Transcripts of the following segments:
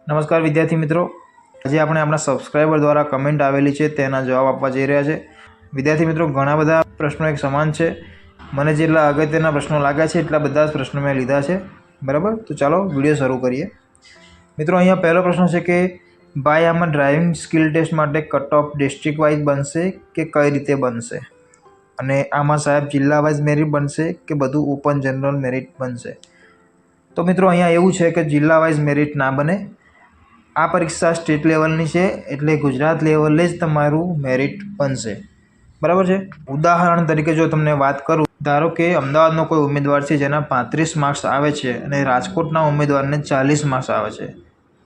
નમસ્કાર વિદ્યાર્થી મિત્રો, આજે આપણે આપણા સબસ્ક્રાઇબર દ્વારા કમેન્ટ આવેલી છે તેના જવાબ આપવા જઈ રહ્યા છે। વિદ્યાર્થી મિત્રો, ઘણા બધા પ્રશ્નો એક સમાન છે। મને જેટલા અગત્યના પ્રશ્નો લાગ્યા છે એટલા બધા જ પ્રશ્નો મેં લીધા છે, બરાબર। તો ચાલો વિડીયો શરૂ કરીએ। મિત્રો, અહીંયા પહેલો પ્રશ્ન છે કે ભાઈ આમાં ડ્રાઇવિંગ સ્કિલ ટેસ્ટ માટે કટ ઓફ ડિસ્ટ્રિક્ટ વાઇઝ બનશે કે કઈ રીતે બનશે, અને આમાં સાહેબ જિલ્લા વાઇઝ મેરિટ બનશે કે બધું ઓપન જનરલ મેરિટ બનશે? તો મિત્રો, અહીંયા એવું છે કે જિલ્લા વાઇઝ મેરિટ ના બને। આ પરીક્ષા સ્ટેટ લેવલની છે એટલે ગુજરાત લેવલે જ તમારું મેરિટ બનશે, બરાબર છે। ઉદાહરણ તરીકે જો તમને વાત કરું, ધારો કે અમદાવાદનો કોઈ ઉમેદવાર છે જેના 35 માર્ક્સ આવે છે અને રાજકોટના ઉમેદવારને 40 માર્ક્સ આવે છે,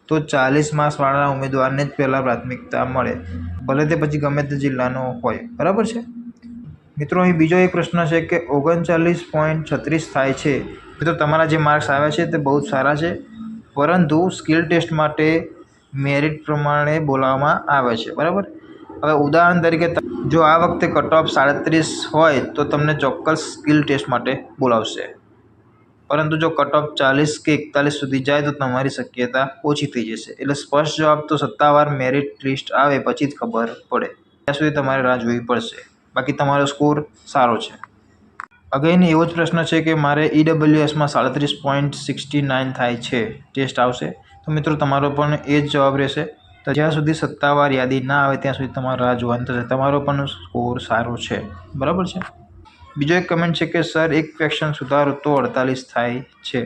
તો 40 માર્ક્સવાળા ઉમેદવારને જ પહેલાં પ્રાથમિકતા મળે, ભલે તે પછી ગમે તે જિલ્લાનો હોય, બરાબર છે। મિત્રો, અહીં બીજો એક પ્રશ્ન છે કે 39.36 થાય છે। મિત્રો, તમારા જે માર્ક્સ આવે છે તે બહુ જ સારા છે, પરંતુ સ્કિલ ટેસ્ટ માટે મેરિટ પ્રમાણે બોલાવવામાં આવે છે, બરાબર। હવે ઉદાહરણ તરીકે જો આ વખતે કટ ઓફ 37 હોય તો તમને ચોક્કસ સ્કિલ ટેસ્ટ માટે બોલાવશે, પરંતુ જો કટ ઓફ 40 કે 41 સુધી જાય તો તમારી શક્યતા ઓછી થઈ જશે। એટલે સ્પષ્ટ જવાબ તો સત્તાવાર મેરિટ લિસ્ટ આવે પછી જ ખબર પડે, ત્યાં સુધી તમારે રાહ જોવી પડશે, બાકી તમારો સ્કોર સારો છે। અગેન એવો જ પ્રશ્ન છે કે મારે EWSમાં 37.69 થાય છે, ટેસ્ટ આવશે? તો મિત્રો, તમારો પણ એ જ જવાબ રહેશે। તો જ્યાં સુધી સત્તાવાર યાદી ના આવે ત્યાં સુધી તમારે રાહ જોવાની થશે, તમારો પણ સ્કોર સારો છે, બરાબર છે। બીજો એક કમેન્ટ છે કે સર એક ક્વેશ્ચન સુધારો તો 48 થાય છે।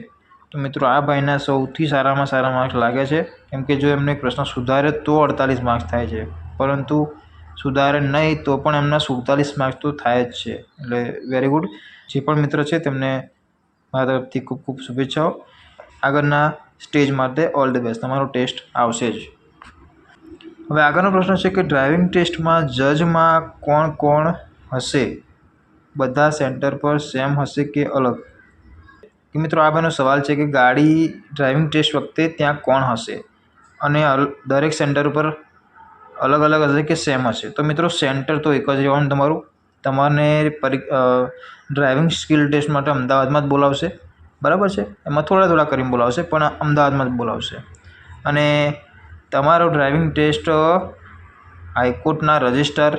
તો મિત્રો, આ ભાઈના સૌથી સારામાં સારા માર્ક્સ લાગે છે, કેમ કે જો એમને એક પ્રશ્ન સુધારે તો 48 માર્ક્સ થાય છે, પરંતુ સુધારે નહીં તો પણ એમના 47 માર્ક્સ તો થાય જ છે। એટલે વેરી ગુડ। જે પણ મિત્ર છે તેમને મારા તરફથી ખૂબ ખૂબ શુભેચ્છાઓ। આગળના સ્ટેજ માટે ઓલ ધ બેસ્ટ, તમારો ટેસ્ટ આવશે જ। હવે આગળનો પ્રશ્ન છે કે ડ્રાઇવિંગ ટેસ્ટમાં જજમાં કોણ કોણ હશે? બધા સેન્ટર પર સેમ હશે કે અલગ? કે મિત્રો, આ ભાઈનો સવાલ છે કે ગાડી ડ્રાઇવિંગ ટેસ્ટ વખતે ત્યાં કોણ હશે, અને દરેક સેન્ટર ઉપર અલગ અલગ હશે કે સેમ હશે? તો મિત્રો, સેન્ટર તો એક જ રહેવાનું તમારું। તમારે ડ્રાઇવિંગ સ્કિલ ટેસ્ટ માટે અમદાવાદમાં જ બોલાવશે, બરાબર છે। એમાં થોડા કરીને બોલાવશે, પણ અમદાવાદમાં જ બોલાવશે। અને તમારો ડ્રાઇવિંગ ટેસ્ટ હાઈકોર્ટના રજિસ્ટ્રાર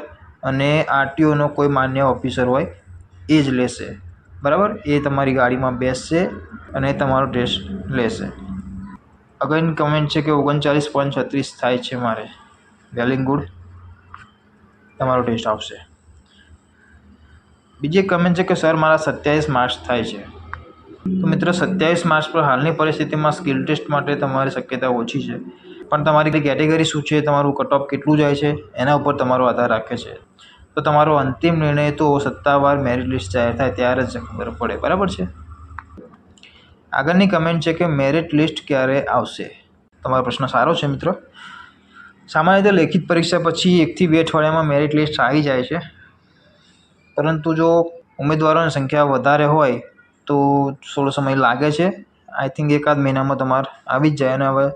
અને RTOનો કોઈ માન્ય ઓફિસર હોય એ જ લેશે, બરાબર। એ તમારી ગાડીમાં બેસશે અને તમારો ટેસ્ટ લેશે। અગેન કમેન્ટ છે કે 39.36 થાય છે મારે, વેરી ગુડ, તમારો ટેસ્ટ આવશે। બીજી એક કમેન્ટ છે કે સર મારા 27 માર્ક્સ થાય છે। તો મિત્રો, 27 માર્ક્સ પર હાલની પરિસ્થિતિમાં સ્કિલ ટેસ્ટ માટે તમારી શક્યતા ઓછી છે, પણ તમારી કેટેગરી શું છે, તમારું કટ ઓફ કેટલું જાય છે એના ઉપર તમારો આધાર રાખે છે। તો તમારો અંતિમ નિર્ણય તો સત્તાવાર મેરિટ લિસ્ટ જાહેર થાય ત્યારે જ ખબર પડે, બરાબર છે। આગળની કમેન્ટ છે કે મેરિટ લિસ્ટ ક્યારે આવશે? તમારો પ્રશ્ન સારો છે મિત્રો। સામાન્ય રીતે લેખિત પરીક્ષા પછી 1 થી 2 અઠવાડિયામાં મેરિટ લિસ્ટ આવી જાય છે, પરંતુ જો ઉમેદવારોની સંખ્યા વધારે હોય તો થોડો સમય લાગે છે। આઈ થિંક એકાદ મહિનામાં તમારે આવી જ જાય। અને હવે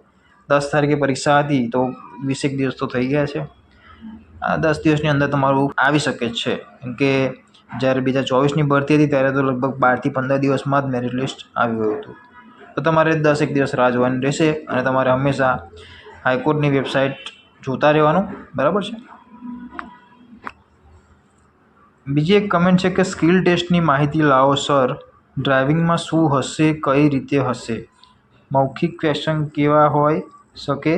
10 તારીખે પરીક્ષા હતી તો 20 દિવસ તો થઈ ગયા છે। આ 10 દિવસની અંદર તમારું આવી શકે છે, કેમ કે જ્યારે 2024ની ભરતી હતી ત્યારે તો લગભગ 12 થી 15 દિવસમાં જ મેરિટ લિસ્ટ આવી ગયું હતું। તો તમારે 10 દિવસ રાહ જોવાની રહેશે, અને તમારે હંમેશા હાઈકોર્ટની વેબસાઇટ જોતા રહેવાનું, બરાબર છે। બીજી એક કમેન્ટ છે કે સ્કિલ ટેસ્ટની માહિતી લાવો સર, ડ્રાઇવિંગમાં શું હશે, કઈ રીતે હશે, મૌખિક ક્વેશ્ચન કેવા હોઈ શકે,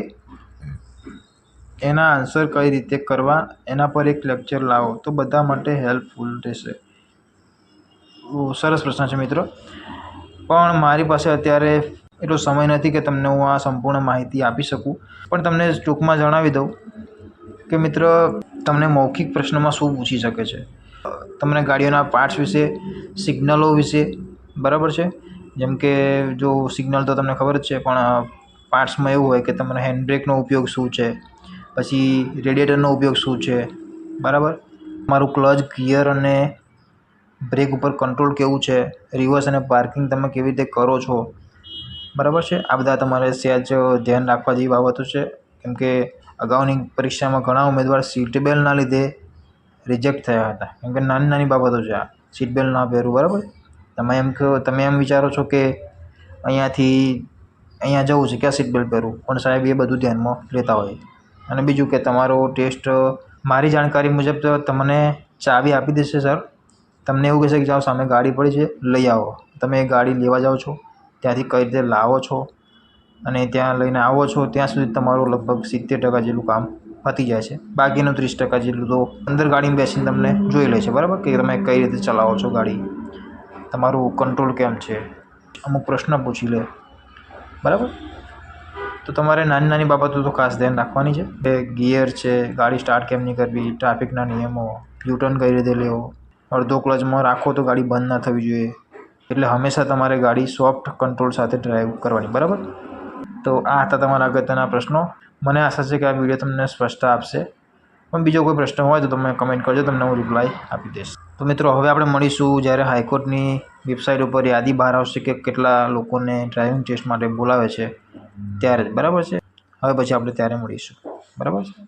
એના આન્સર કઈ રીતે કરવા, એના પર એક લેક્ચર લાવો તો બધા માટે હેલ્પફુલ રહેશે। સરસ પ્રશ્ન છે મિત્રો, પણ મારી પાસે અત્યારે એટલો સમય નથી કે તમને હું આ સંપૂર્ણ માહિતી આપી શકું, પણ તમને ટૂંકમાં જણાવી દઉં કે મિત્ર, તમને મૌખિક પ્રશ્નમાં શું પૂછી શકે છે? તમને ગાડીઓના પાર્ટ્સ વિશે, સિગ્નલો વિશે, બરાબર છે। જેમ કે જો સિગ્નલ તો તમને ખબર જ છે, પણ પાર્ટ્સમાં એવું હોય કે તમારા હેન્ડબ્રેકનો ઉપયોગ શું છે, પછી રેડિએટરનો ઉપયોગ શું છે, બરાબર, મારું ક્લચ, ગિયર અને બ્રેક ઉપર કંટ્રોલ કેવું છે, રિવર્સ અને પાર્કિંગ તમે કેવી રીતે કરો છો, બરાબર છે। આ બધા તમારે સહેજ ધ્યાન રાખવા જેવી બાબતો છે, કેમ કે અગાઉની પરીક્ષામાં ઘણા ઉમેદવાર સીટ બેલ્ટના લીધે રિજેક્ટ થયા હતા, કેમ કે નાની નાની બાબતો છે, આ સીટ બેલ્ટ ના પહેરવું, બરાબર। તમે એમ વિચારો છો કે અહીંયાથી અહીંયા જવું છે ક્યાં સીટ બેલ્ટ પહેરવું, પણ સાહેબ એ બધું ધ્યાનમાં લેતા હોય. અને બીજું કે તમારો ટેસ્ટ મારી જાણકારી મુજબ તો તમને ચાવી આપી દેશે સર. તમને એવું કહેશે કે જાઓ સામે ગાડી પડી છે લઈ આવો. તમે એ ગાડી લેવા જાઓ છો, ત્યાંથી કઈ રીતે લાવો છો અને ત્યાં લઈને આવો છો ત્યાં સુધી તમારું લગભગ 70% જેટલું કામ પતી જાય છે. બાકીનું 30% જેટલું તો અંદર ગાડીમાં બેસીને તમને જોઈ લે છે, બરાબર, કે તમે કઈ રીતે ચલાવો છો ગાડી, તમારું કંટ્રોલ કેમ છે, અમુક પ્રશ્ન પૂછી લે, બરાબર. તો તમારે નાની નાની બાબતો તો ખાસ ધ્યાન રાખવાની છે કે ગિયર છે, ગાડી સ્ટાર્ટ કેમ નહીં કરવી, ટ્રાફિકના નિયમો, યુટર્ન કઈ રીતે લેવો, અડધો ક્લચમાં રાખો તો ગાડી બંધ ના થવી જોઈએ. એટલે હંમેશા તમારે ગાડી સોફ્ટ કંટ્રોલ સાથે ડ્રાઈવ કરવાની, બરાબર. તો આ હતા તમારા અગત્યના પ્રશ્નો. મને આશા છે કે આ વિડીયો તમને સ્પષ્ટતા આપશે. પણ બીજો કોઈ પ્રશ્ન હોય તો તમે કમેન્ટ કરજો, તમને હું રિપ્લાય આપી દઈશ. તો મિત્રો હવે આપણે મળીશું જ્યારે હાઈકોર્ટની વેબસાઇટ ઉપર યાદી બહાર આવશે કે કેટલા લોકોને ડ્રાઇવિંગ ટેસ્ટ માટે બોલાવે છે ત્યારે જ, બરાબર છે. હવે પછી આપણે ત્યારે મળીશું, બરાબર છે.